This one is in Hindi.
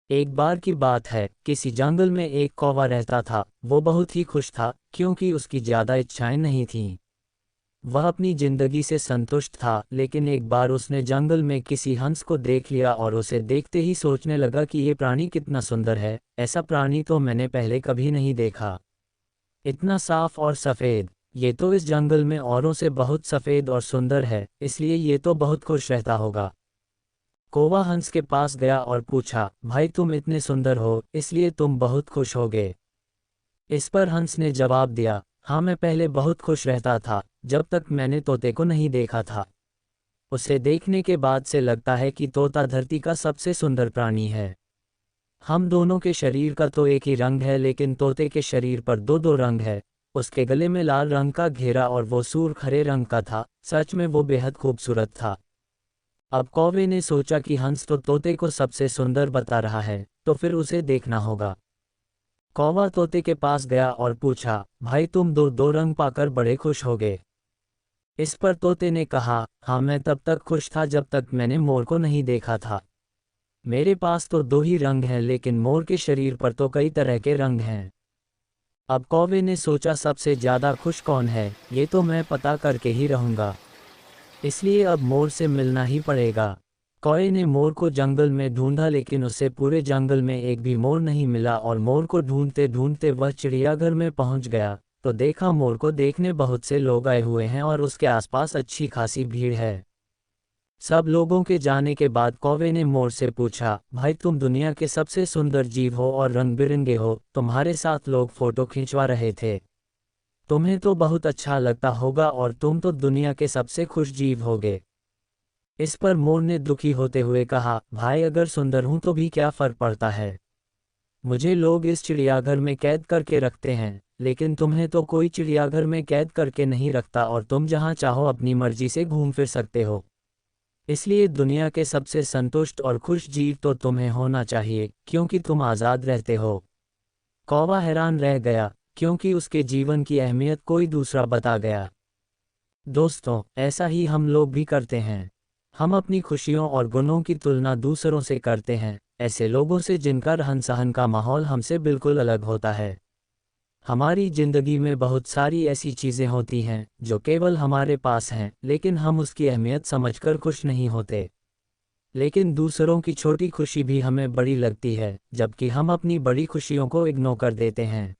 एक बार की बात है, किसी जंगल में एक कौवा रहता था। वो बहुत ही खुश था क्योंकि उसकी ज्यादा इच्छाएं नहीं थीं। वह अपनी जिंदगी से संतुष्ट था, लेकिन एक बार उसने जंगल में किसी हंस को देख लिया और उसे देखते ही सोचने लगा कि ये प्राणी कितना सुंदर है। ऐसा प्राणी तो मैंने पहले कभी नहीं देखा। इतना साफ और सफ़ेद। ये तो इस जंगल में औरों से बहुत सफ़ेद और सुंदर है, इसलिए ये तो बहुत खुश रहता होगा। कौवा हंस के पास गया और पूछा, भाई तुम इतने सुंदर हो, इसलिए तुम बहुत खुश होगे। इस पर हंस ने जवाब दिया, हाँ मैं पहले बहुत खुश रहता था, जब तक मैंने तोते को नहीं देखा था। उसे देखने के बाद से लगता है कि तोता धरती का सबसे सुंदर प्राणी है। हम दोनों के शरीर का तो एक ही रंग है, लेकिन तोते के शरीर पर दो दो रंग है। उसके गले में लाल रंग का घेरा और वो सूर्ख हरे रंग का था। सच में वो बेहद खूबसूरत था। अब कौवे ने सोचा कि हंस तो तोते को सबसे सुंदर बता रहा है, तो फिर उसे देखना होगा। कौवा तोते के पास गया और पूछा, भाई तुम दो दो रंग पाकर बड़े खुश हो गए। इस पर तोते ने कहा, हाँ मैं तब तक खुश था जब तक मैंने मोर को नहीं देखा था। मेरे पास तो दो ही रंग हैं, लेकिन मोर के शरीर पर तो कई तरह के रंग हैं। अब कौवे ने सोचा, सबसे ज्यादा खुश कौन है, ये तो मैं पता करके ही रहूंगा। इसलिए अब मोर से मिलना ही पड़ेगा। कौवे ने मोर को जंगल में ढूंढा, लेकिन उसे पूरे जंगल में एक भी मोर नहीं मिला और मोर को ढूंढते ढूंढते वह चिड़ियाघर में पहुंच गया। तो देखा, मोर को देखने बहुत से लोग आए हुए हैं और उसके आसपास अच्छी खासी भीड़ है। सब लोगों के जाने के बाद कौवे ने मोर से पूछा, भाई तुम दुनिया के सबसे सुंदर जीव हो और रंग बिरंगे हो, तुम्हारे साथ लोग फोटो खिंचवा रहे थे। तुम्हें तो बहुत अच्छा लगता होगा और तुम तो दुनिया के सबसे खुश जीव होगे। इस पर मोर ने दुखी होते हुए कहा, भाई अगर सुंदर हूं तो भी क्या फर्क पड़ता है। मुझे लोग इस चिड़ियाघर में कैद करके रखते हैं, लेकिन तुम्हें तो कोई चिड़ियाघर में कैद करके नहीं रखता और तुम जहां चाहो अपनी मर्जी से घूम फिर सकते हो। इसलिए दुनिया के सबसे संतुष्ट और खुश जीव तो तुम्हें होना चाहिए, क्योंकि तुम आज़ाद रहते हो। कौवा हैरान रह गया, क्योंकि उसके जीवन की अहमियत कोई दूसरा बता गया। दोस्तों, ऐसा ही हम लोग भी करते हैं। हम अपनी खुशियों और गुणों की तुलना दूसरों से करते हैं, ऐसे लोगों से जिनका रहन सहन का माहौल हमसे बिल्कुल अलग होता है। हमारी जिंदगी में बहुत सारी ऐसी चीज़ें होती हैं जो केवल हमारे पास हैं, लेकिन हम उसकी अहमियत समझकर खुश नहीं होते। लेकिन दूसरों की छोटी खुशी भी हमें बड़ी लगती है, जबकि हम अपनी बड़ी खुशियों को इग्नोर कर देते हैं।